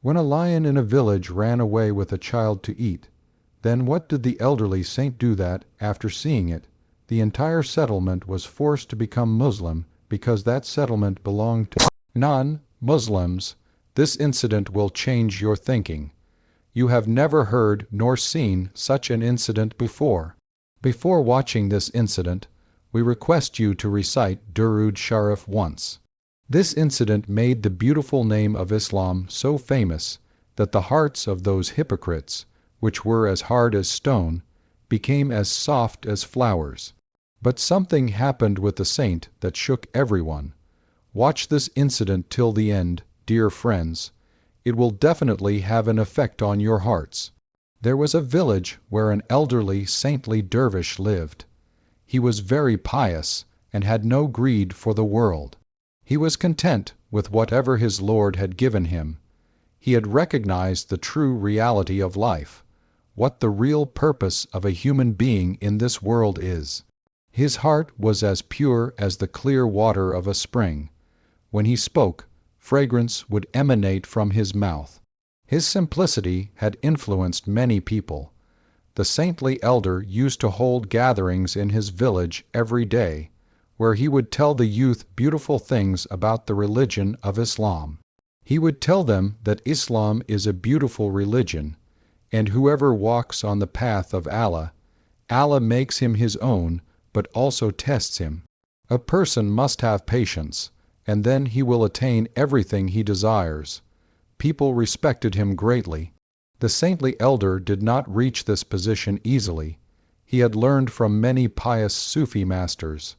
When a lion in a village ran away with a child to eat, then what did the elderly saint do that, after seeing it, the entire settlement was forced to become Muslim because that settlement belonged to non-Muslims? This incident will change your thinking. You have never heard nor seen such an incident before. Before watching this incident, we request you to recite Durud Sharif once. This incident made the beautiful name of Islam so famous that the hearts of those hypocrites, which were as hard as stone, became as soft as flowers. But something happened with the saint that shook everyone. Watch this incident till the end, dear friends. It will definitely have an effect on your hearts. There was a village where an elderly, saintly dervish lived. He was very pious and had no greed for the world. He was content with whatever his Lord had given him. He had recognized the true reality of life, what the real purpose of a human being in this world is. His heart was as pure as the clear water of a spring. When he spoke, fragrance would emanate from his mouth. His simplicity had influenced many people. The saintly elder used to hold gatherings in his village every day, where he would tell the youth beautiful things about the religion of Islam. He would tell them that Islam is a beautiful religion, and whoever walks on the path of Allah, Allah makes him his own, but also tests him. A person must have patience, and then he will attain everything he desires. People respected him greatly. The saintly elder did not reach this position easily. He had learned from many pious Sufi masters.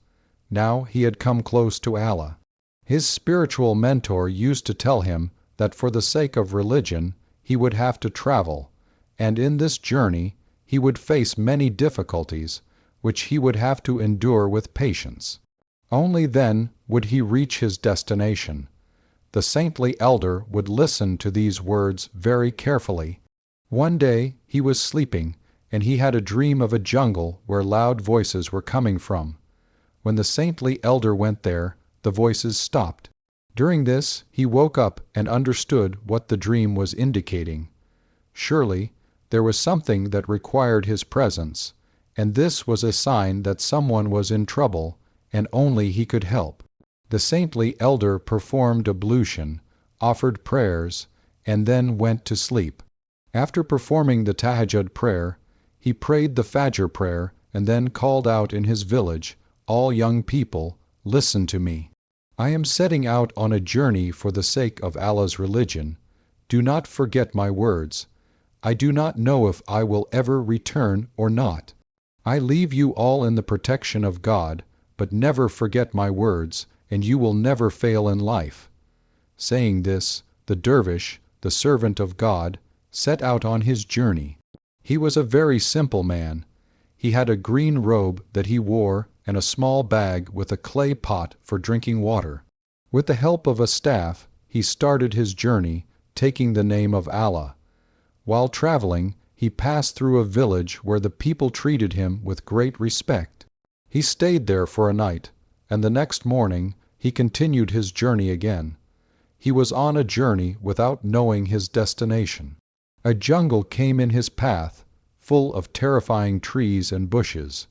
Now he had come close to Allah. His spiritual mentor used to tell him that for the sake of religion he would have to travel, and in this journey he would face many difficulties, which he would have to endure with patience. Only then would he reach his destination. The saintly elder would listen to these words very carefully. One day he was sleeping, and he had a dream of a jungle where loud voices were coming from. When the saintly elder went there, the voices stopped. During this, he woke up and understood what the dream was indicating. Surely, there was something that required his presence, and this was a sign that someone was in trouble, and only he could help. The saintly elder performed ablution, offered prayers, and then went to sleep. After performing the tahajjud prayer, he prayed the Fajr prayer and then called out in his village, "All young people, listen to me. I am setting out on a journey for the sake of Allah's religion. Do not forget my words. I do not know if I will ever return or not. I leave you all in the protection of God, but never forget my words, and you will never fail in life." Saying this, the dervish, the servant of God, set out on his journey. He was a very simple man. He had a green robe that he wore and a small bag with a clay pot for drinking water. With the help of a staff, he started his journey, taking the name of Allah. While traveling, he passed through a village where the people treated him with great respect. He stayed there for a night, and the next morning he continued his journey again. He was on a journey without knowing his destination. A jungle came in his path, full of terrifying trees and bushes.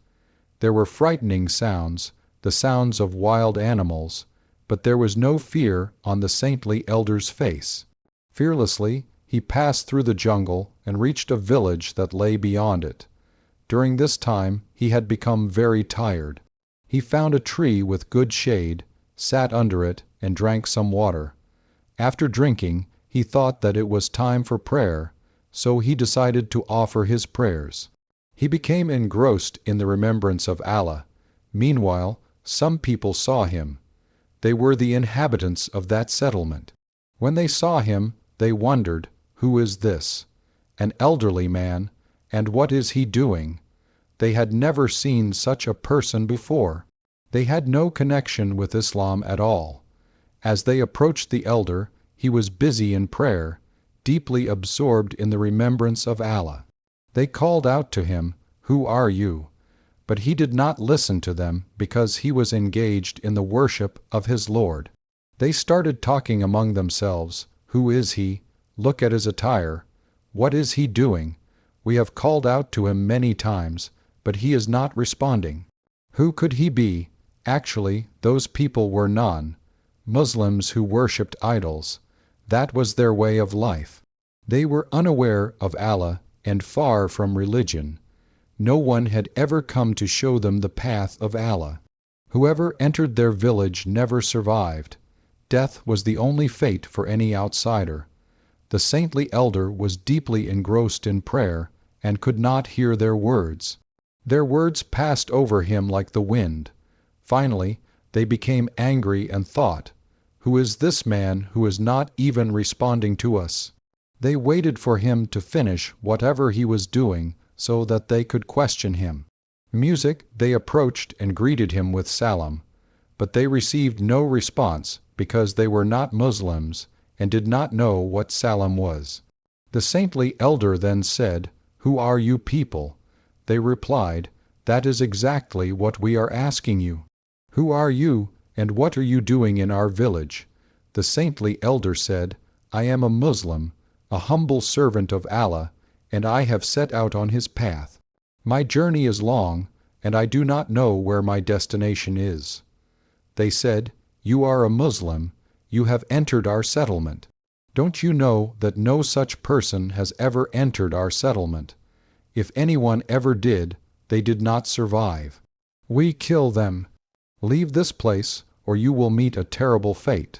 There were frightening sounds, the sounds of wild animals, but there was no fear on the saintly elder's face. Fearlessly, he passed through the jungle and reached a village that lay beyond it. During this time, he had become very tired. He found a tree with good shade, sat under it, and drank some water. After drinking, he thought that it was time for prayer, so he decided to offer his prayers. He became engrossed in the remembrance of Allah. Meanwhile, some people saw him. They were the inhabitants of that settlement. When they saw him, they wondered, "Who is this? An elderly man, and what is he doing?" They had never seen such a person before. They had no connection with Islam at all. As they approached the elder, he was busy in prayer, deeply absorbed in the remembrance of Allah. They called out to him, "Who are you?" But he did not listen to them because he was engaged in the worship of his Lord. They started talking among themselves, "Who is he? Look at his attire. What is he doing? We have called out to him many times, but he is not responding. Who could he be? Actually, those people were Muslims who worshipped idols. That was their way of life. They were unaware of Allah and far from religion. No one had ever come to show them the path of Allah. Whoever entered their village never survived. Death was the only fate for any outsider. The saintly elder was deeply engrossed in prayer and could not hear their words. Their words passed over him like the wind. Finally, they became angry and thought, "Who is this man who is not even responding to us?" They waited for him to finish whatever he was doing so that they could question him. They approached and greeted him with salam, but they received no response because they were not Muslims and did not know what salam was. The saintly elder then said, "Who are you people?" They replied, "That is exactly what we are asking you. Who are you, and what are you doing in our village?" The saintly elder said, "I am a Muslim, a humble servant of Allah, and I have set out on his path. My journey is long, and I do not know where my destination is." They said, "You are a Muslim. You have entered our settlement. Don't you know that no such person has ever entered our settlement? If anyone ever did, they did not survive. We kill them. Leave this place, or you will meet a terrible fate."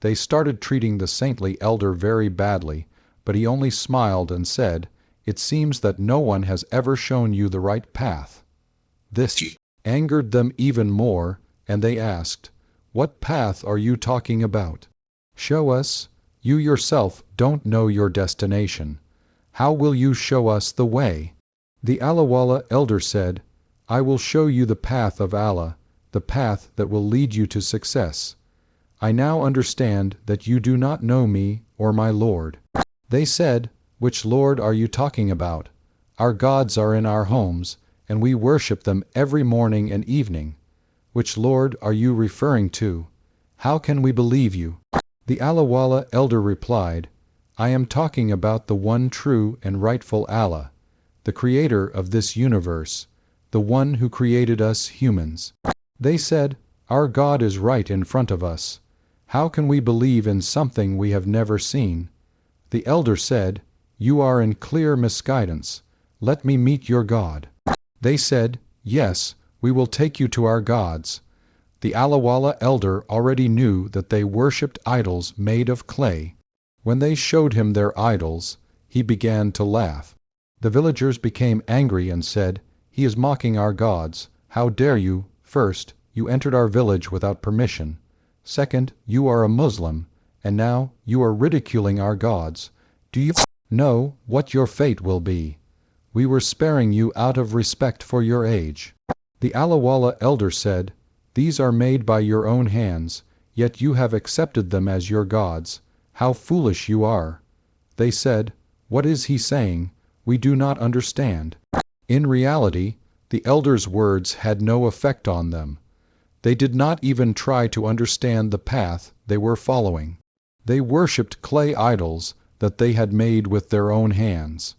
They started treating the saintly elder very badly, but he only smiled and said, "It seems that no one has ever shown you the right path." This angered them even more, and they asked, "What path are you talking about? Show us. You yourself don't know your destination. How will you show us the way?" The Allahwala elder said, "I will show you the path of Allah, the path that will lead you to success. I now understand that you do not know me or my Lord." They said, "Which Lord are you talking about? Our gods are in our homes, and we worship them every morning and evening. Which Lord are you referring to? How can we believe you?" The Allahwala elder replied, "I am talking about the one true and rightful Allah, the creator of this universe, the one who created us humans." They said, "Our God is right in front of us. How can we believe in something we have never seen?" The elder said, "You are in clear misguidance. Let me meet your God." They said, "Yes, we will take you to our gods." The Allahwala elder already knew that they worshipped idols made of clay. When they showed him their idols, he began to laugh. The villagers became angry and said, "He is mocking our gods. How dare you? First, you entered our village without permission. Second, you are a Muslim, and now you are ridiculing our gods. Do you know what your fate will be? We were sparing you out of respect for your age." The Allahwala elder said, "These are made by your own hands, yet you have accepted them as your gods. How foolish you are." They said, "What is he saying? We do not understand." In reality, the elder's words had no effect on them. They did not even try to understand the path they were following. They worshipped clay idols that they had made with their own hands.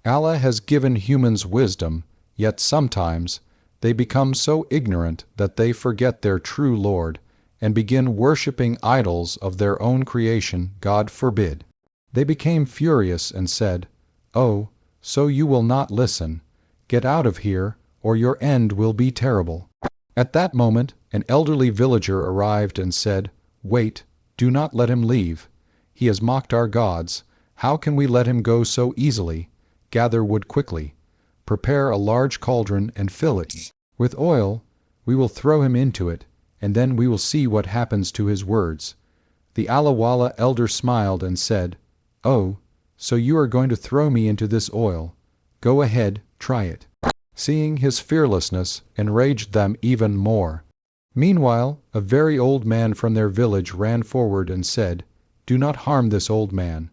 Allah has given humans wisdom, yet sometimes they become so ignorant that they forget their true Lord and begin worshipping idols of their own creation. God forbid. They became furious and said, "Oh, so you will not listen. Get out of here, or your end will be terrible." At that moment, an elderly villager arrived and said, "Wait, do not let him leave. He has mocked our gods. How can we let him go so easily? Gather wood quickly. Prepare a large cauldron and fill it with oil. We will throw him into it, and then we will see what happens to his words." The Allahwala elder smiled and said, "Oh, so you are going to throw me into this oil. Go ahead, try it." Seeing his fearlessness enraged them even more. Meanwhile, a very old man from their village ran forward and said, "Do not harm this old man.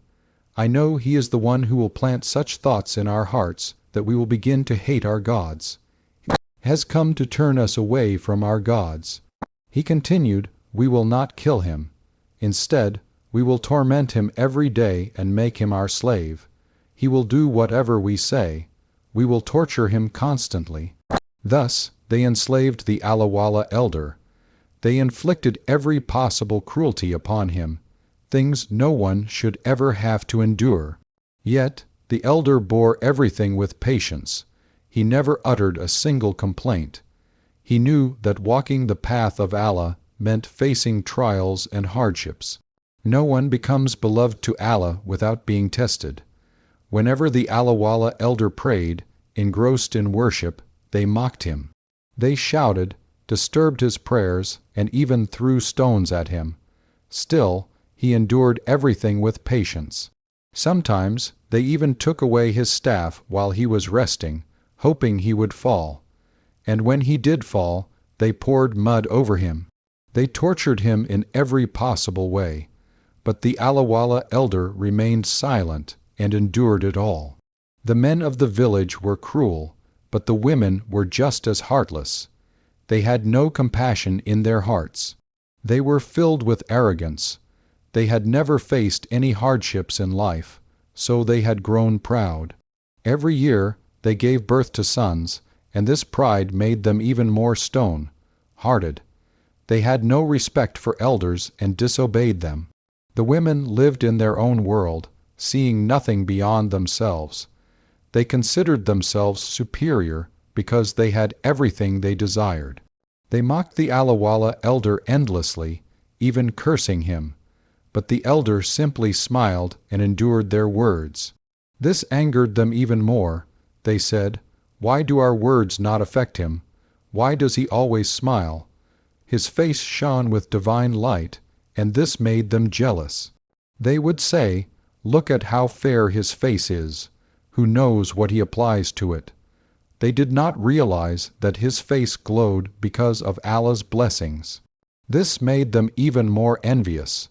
I know he is the one who will plant such thoughts in our hearts that we will begin to hate our gods. He has come to turn us away from our gods." He continued, "We will not kill him. Instead, We will torment him every day and make him our slave. He will do whatever we say. We will torture him constantly." Thus, they enslaved the Alawala elder. They inflicted every possible cruelty upon him, things no one should ever have to endure. Yet, the elder bore everything with patience. He never uttered a single complaint. He knew that walking the path of Allah meant facing trials and hardships. No one becomes beloved to Allah without being tested. Whenever the Alawala elder prayed, engrossed in worship, they mocked him. They shouted, disturbed his prayers, and even threw stones at him. Still, he endured everything with patience. Sometimes they even took away his staff while he was resting, hoping he would fall. And when he did fall, they poured mud over him. They tortured him in every possible way. But the Alawala elder remained silent and endured it all. The men of the village were cruel, but the women were just as heartless. They had no compassion in their hearts. They were filled with arrogance. They had never faced any hardships in life, so they had grown proud. Every year they gave birth to sons, and this pride made them even more stone-hearted. They had no respect for elders and disobeyed them. The women lived in their own world, seeing nothing beyond themselves. They considered themselves superior because they had everything they desired. They mocked the Alawala elder endlessly, even cursing him. But the elder simply smiled and endured their words. This angered them even more. They said, "Why do our words not affect him? Why does he always smile?" His face shone with divine light, and this made them jealous. They would say, "Look at how fair his face is. Who knows what he applies to it?" They did not realize that his face glowed because of Allah's blessings. This made them even more envious.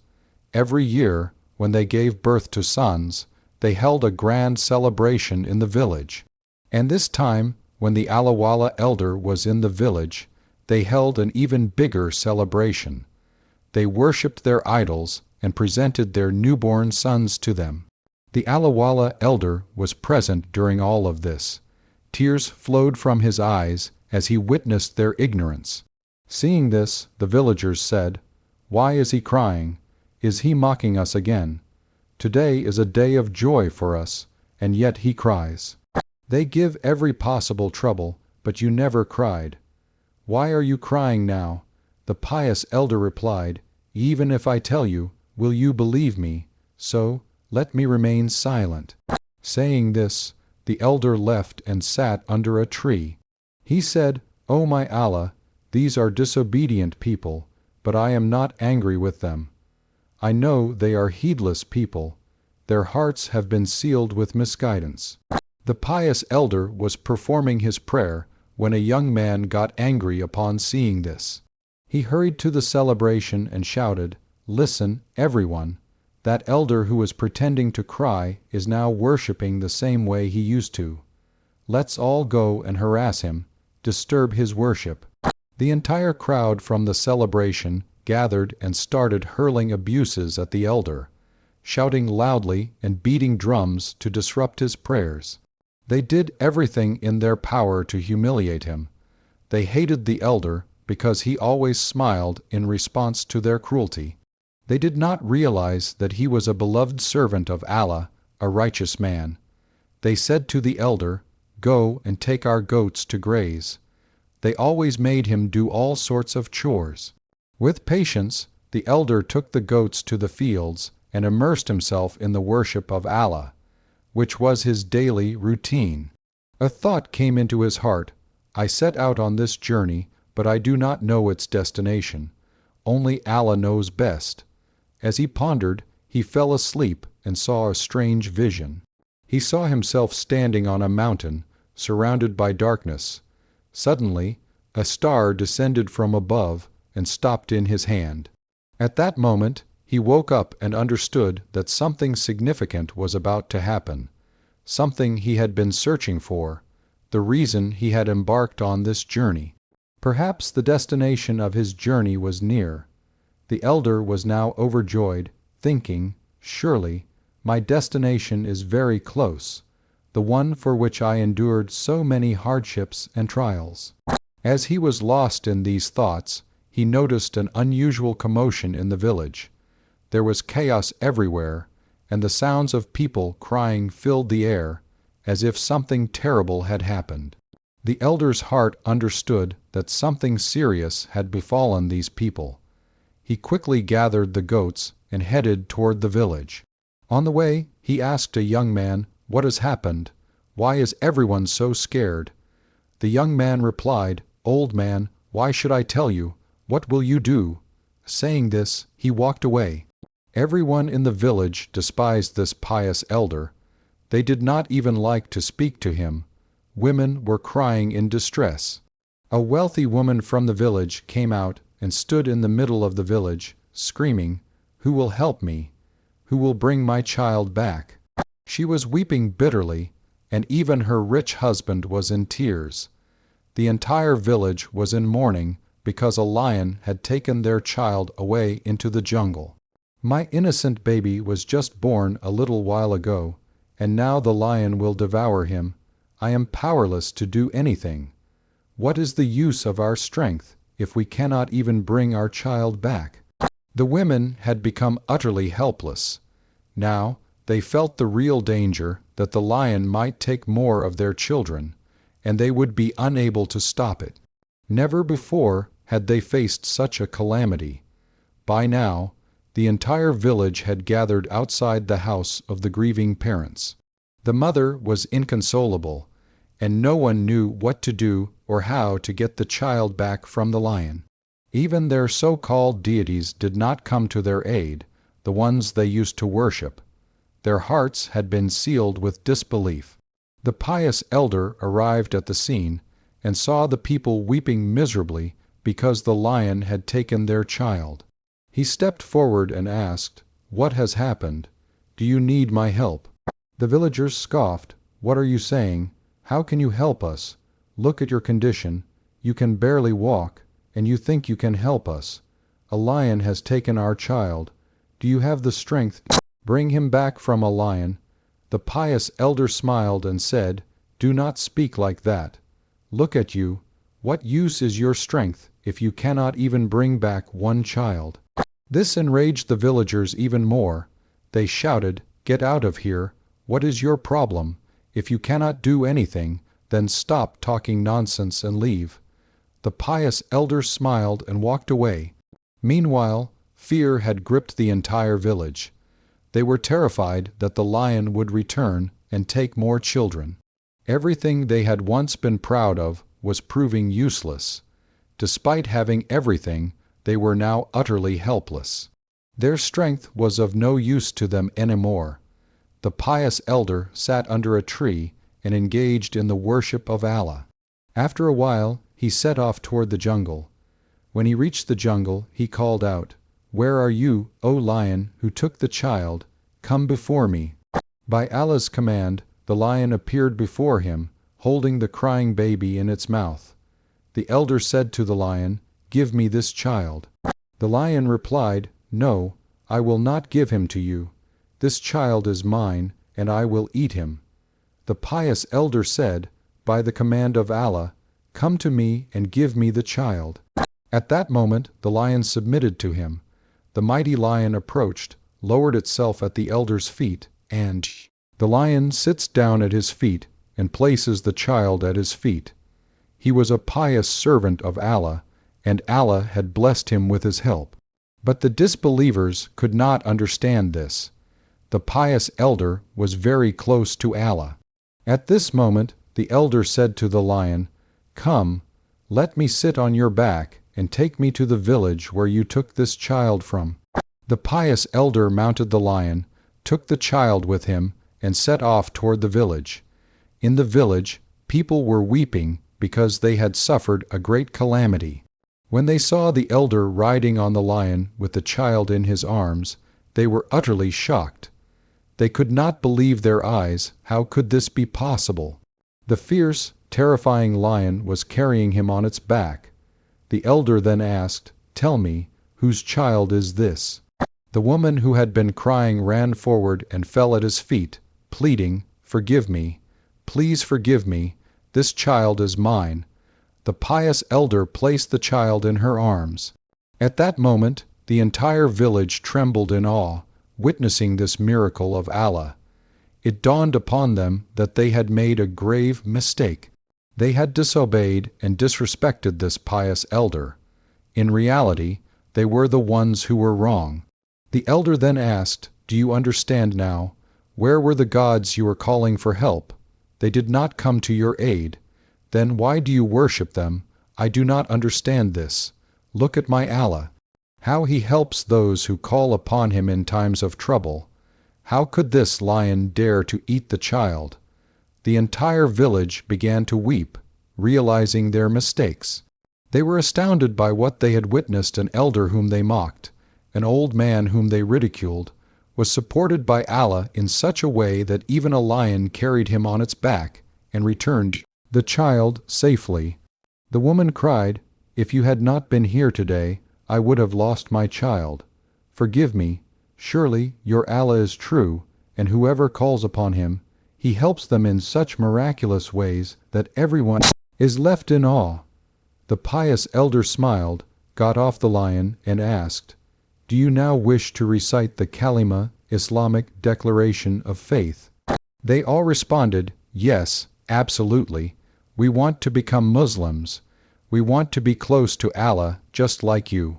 Every year, when they gave birth to sons, they held a grand celebration in the village. And this time, when the Alawala elder was in the village, they held an even bigger celebration. They worshipped their idols and presented their newborn sons to them. The Alawala elder was present during all of this. Tears flowed from his eyes as he witnessed their ignorance. Seeing this, the villagers said, "Why is he crying? Is he mocking us again? Today is a day of joy for us, and yet he cries. They give every possible trouble, but you never cried. Why are you crying now?" The pious elder replied, "Even if I tell you, will you believe me? So, let me remain silent." Saying this, the elder left and sat under a tree. He said, "O my Allah, these are disobedient people, but I am not angry with them. I know they are heedless people. Their hearts have been sealed with misguidance." The pious elder was performing his prayer when a young man got angry upon seeing this. He hurried to the celebration and shouted, "Listen, everyone. That elder who was pretending to cry is now worshipping the same way he used to. Let's all go and harass him, disturb his worship." The entire crowd from the celebration gathered and started hurling abuses at the elder, shouting loudly and beating drums to disrupt his prayers. They did everything in their power to humiliate him. They hated the elder because he always smiled in response to their cruelty. They did not realize that he was a beloved servant of Allah, a righteous man. They said to the elder, "Go and take our goats to graze." They always made him do all sorts of chores. With patience, the elder took the goats to the fields and immersed himself in the worship of Allah, which was his daily routine. A thought came into his heart, "I set out on this journey, but I do not know its destination. Only Allah knows best." As he pondered, he fell asleep and saw a strange vision. He saw himself standing on a mountain, surrounded by darkness. Suddenly, a star descended from above and stopped in his hand. At that moment, he woke up and understood that something significant was about to happen, something he had been searching for, the reason he had embarked on this journey. Perhaps the destination of his journey was near. The elder was now overjoyed, thinking, "Surely, my destination is very close, the one for which I endured so many hardships and trials." As he was lost in these thoughts, he noticed an unusual commotion in the village. There was chaos everywhere, and the sounds of people crying filled the air, as if something terrible had happened. The elder's heart understood that something serious had befallen these people. He quickly gathered the goats and headed toward the village. On the way, he asked a young man, "What has happened? Why is everyone so scared?" The young man replied, "Old man, why should I tell you? What will you do?" Saying this, he walked away. Everyone in the village despised this pious elder. They did not even like to speak to him. Women were crying in distress. A wealthy woman from the village came out and stood in the middle of the village, screaming, "Who will help me? Who will bring my child back?" She was weeping bitterly, and even her rich husband was in tears. The entire village was in mourning because a lion had taken their child away into the jungle. "My innocent baby was just born a little while ago, and now the lion will devour him. I am powerless to do anything. What is the use of our strength if we cannot even bring our child back?" The women had become utterly helpless. Now they felt the real danger that the lion might take more of their children, and they would be unable to stop it. Never before had they faced such a calamity. By now, the entire village had gathered outside the house of the grieving parents. The mother was inconsolable, and no one knew what to do or how to get the child back from the lion. Even their so-called deities did not come to their aid, the ones they used to worship. Their hearts had been sealed with disbelief. The pious elder arrived at the scene and saw the people weeping miserably because the lion had taken their child. He stepped forward and asked, "What has happened? Do you need my help?" The villagers scoffed, "What are you saying? How can you help us? Look at your condition. You can barely walk, and you think you can help us. A lion has taken our child. Do you have the strength to bring him back from a lion?" The pious elder smiled and said, "Do not speak like that. Look at you. What use is your strength if you cannot even bring back one child?" This enraged the villagers even more. They shouted, "Get out of here. What is your problem? If you cannot do anything, then stop talking nonsense and leave." The pious elder smiled and walked away. Meanwhile, fear had gripped the entire village. They were terrified that the lion would return and take more children. Everything they had once been proud of was proving useless. Despite having everything, they were now utterly helpless. Their strength was of no use to them anymore. The pious elder sat under a tree and engaged in the worship of Allah. After a while, he set off toward the jungle. When he reached the jungle, he called out, "Where are you, O lion, who took the child? Come before me." By Allah's command, the lion appeared before him, holding the crying baby in its mouth. The elder said to the lion, "Give me this child." The lion replied, "No, I will not give him to you. This child is mine, and I will eat him." The pious elder said, "By the command of Allah, come to me and give me the child." At that moment the lion submitted to him. The mighty lion approached, lowered itself at the elder's feet, and the lion sits down at his feet and places the child at his feet. He was a pious servant of Allah, and Allah had blessed him with his help. But the disbelievers could not understand this. The pious elder was very close to Allah. At this moment the elder said to the lion, "Come, let me sit on your back and take me to the village where you took this child from." The pious elder mounted the lion, took the child with him, and set off toward the village. In the village, people were weeping because they had suffered a great calamity. When they saw the elder riding on the lion with the child in his arms, they were utterly shocked. They could not believe their eyes. How could this be possible? The fierce, terrifying lion was carrying him on its back. The elder then asked, "Tell me, whose child is this?" The woman who had been crying ran forward and fell at his feet, pleading, "Forgive me. Please forgive me. This child is mine." The pious elder placed the child in her arms. At that moment, the entire village trembled in awe, witnessing this miracle of Allah. It dawned upon them that they had made a grave mistake. They had disobeyed and disrespected this pious elder. In reality, they were the ones who were wrong. The elder then asked, "Do you understand now? Where were the gods you were calling for help? They did not come to your aid. Then why do you worship them? I do not understand this. Look at my Allah. How he helps those who call upon him in times of trouble. How could this lion dare to eat the child?" The entire village began to weep, realizing their mistakes. They were astounded by what they had witnessed. An elder whom they mocked, an old man whom they ridiculed, was supported by Allah in such a way that even a lion carried him on its back and returned the child safely. The woman cried, "If you had not been here today, I would have lost my child. Forgive me. Surely your Allah is true, and whoever calls upon him, he helps them in such miraculous ways that everyone is left in awe." The pious elder smiled, got off the lion, and asked, "Do you now wish to recite the Kalima, Islamic declaration of faith?" They all responded, "Yes, absolutely. We want to become Muslims. We want to be close to Allah, just like you."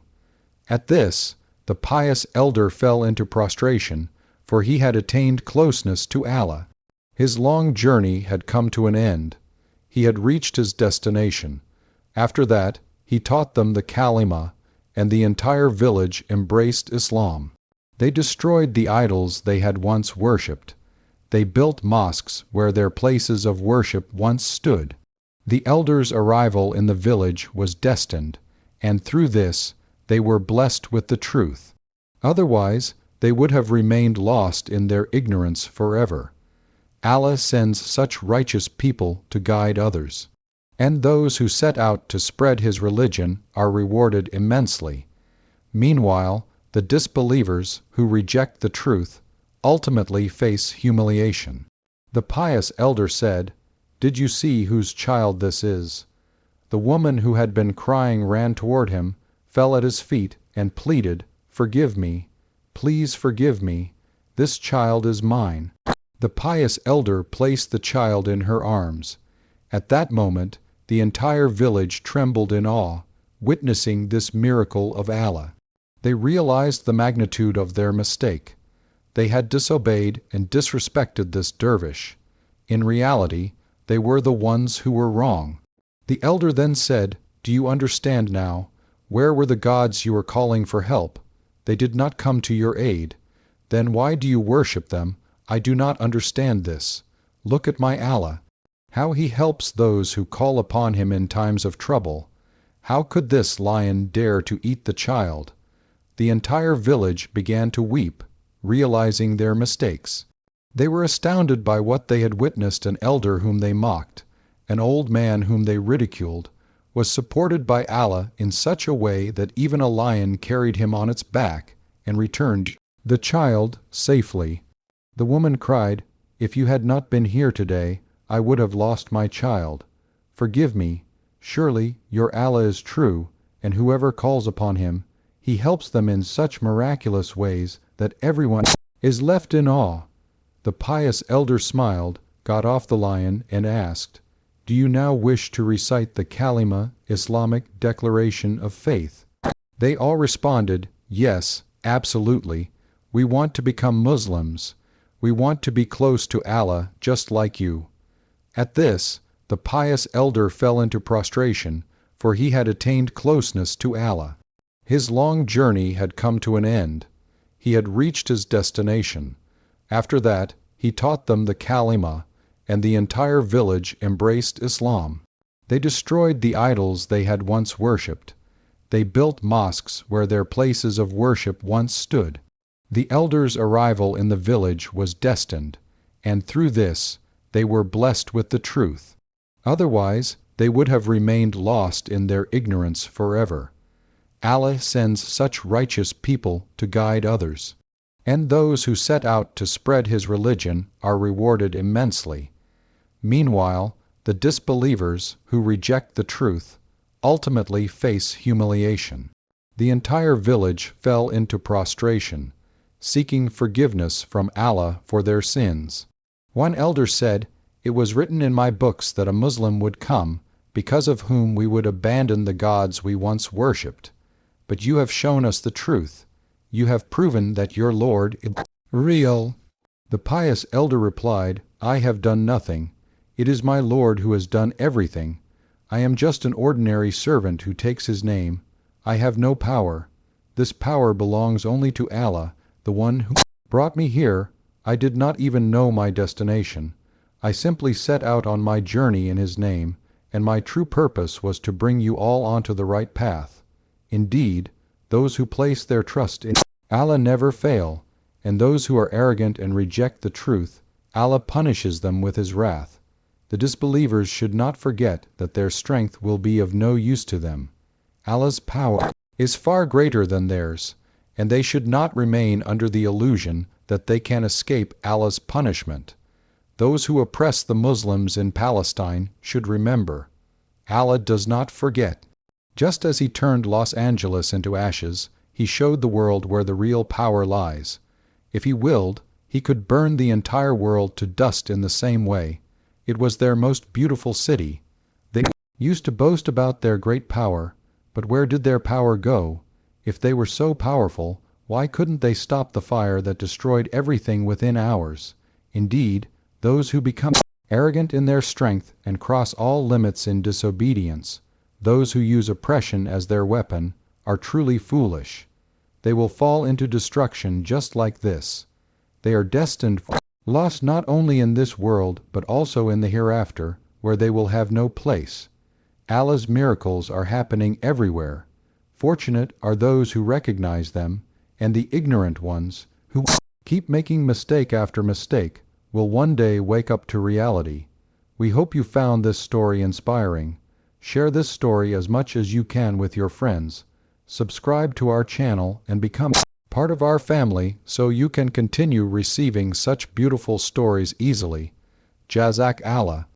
At this, the pious elder fell into prostration, for he had attained closeness to Allah. His long journey had come to an end. He had reached his destination. After that, he taught them the Kalima, and the entire village embraced Islam. They destroyed the idols they had once worshipped. They built mosques where their places of worship once stood. The elder's arrival in the village was destined, and through this they were blessed with the truth. Otherwise, they would have remained lost in their ignorance forever. Allah sends such righteous people to guide others, and those who set out to spread his religion are rewarded immensely. Meanwhile, the disbelievers who reject the truth ultimately face humiliation. The pious elder said, "Did you see whose child this is?" The woman who had been crying ran toward him, fell at his feet, and pleaded, "Forgive me. Please forgive me. This child is mine." The pious elder placed the child in her arms. At that moment, the entire village trembled in awe, witnessing this miracle of Allah. They realized the magnitude of their mistake. They had disobeyed and disrespected this dervish. In reality, they were the ones who were wrong. The elder then said, "Do you understand now? Where were the gods you were calling for help? They did not come to your aid. Then why do you worship them? I do not understand this. Look at my Allah. How he helps those who call upon him in times of trouble. How could this lion dare to eat the child?" The entire village began to weep, realizing their mistakes. They were astounded by what they had witnessed. An elder whom they mocked, an old man whom they ridiculed, was supported by Allah in such a way that even a lion carried him on its back and returned the child safely. The woman cried, "If you had not been here today, I would have lost my child. Forgive me. Surely your Allah is true, and whoever calls upon him, he helps them in such miraculous ways that everyone is left in awe." The pious elder smiled, got off the lion, and asked, "Do you now wish to recite the Kalima, Islamic declaration of faith?" They all responded, "Yes, absolutely. We want to become Muslims. We want to be close to Allah, just like you." At this, the pious elder fell into prostration, for he had attained closeness to Allah. His long journey had come to an end. He had reached his destination. After that, he taught them the Kalima, and the entire village embraced Islam. They destroyed the idols they had once worshipped. They built mosques where their places of worship once stood. The elder's arrival in the village was destined, and through this they were blessed with the truth. Otherwise, they would have remained lost in their ignorance forever. Allah sends such righteous people to guide others. And those who set out to spread His religion are rewarded immensely. Meanwhile, the disbelievers who reject the truth ultimately face humiliation. The entire village fell into prostration, seeking forgiveness from Allah for their sins. One elder said, "It was written in my books that a Muslim would come, because of whom we would abandon the gods we once worshipped. But you have shown us the truth. You have proven that your Lord is real." The pious elder replied, "I have done nothing. It is my Lord who has done everything. I am just an ordinary servant who takes His name. I have no power. This power belongs only to Allah, the one who brought me here. I did not even know my destination. I simply set out on my journey in His name, and my true purpose was to bring you all onto the right path. Indeed, those who place their trust in Allah never fail, and those who are arrogant and reject the truth, Allah punishes them with His wrath. The disbelievers should not forget that their strength will be of no use to them. Allah's power is far greater than theirs, and they should not remain under the illusion that they can escape Allah's punishment. Those who oppress the Muslims in Palestine should remember, Allah does not forget. Just as He turned Los Angeles into ashes, He showed the world where the real power lies. If He willed, He could burn the entire world to dust in the same way. It was their most beautiful city. They used to boast about their great power, but where did their power go? If they were so powerful, why couldn't they stop the fire that destroyed everything within hours? Indeed, those who become arrogant in their strength and cross all limits in disobedience, those who use oppression as their weapon, are truly foolish. They will fall into destruction just like this. They are destined for loss not only in this world but also in the hereafter, where they will have no place. Allah's miracles are happening everywhere. Fortunate are those who recognize them, and the ignorant ones, who keep making mistake after mistake, will one day wake up to reality. We hope you found this story inspiring. Share this story as much as you can with your friends. Subscribe to our channel and become part of our family so you can continue receiving such beautiful stories easily. Jazak Allah.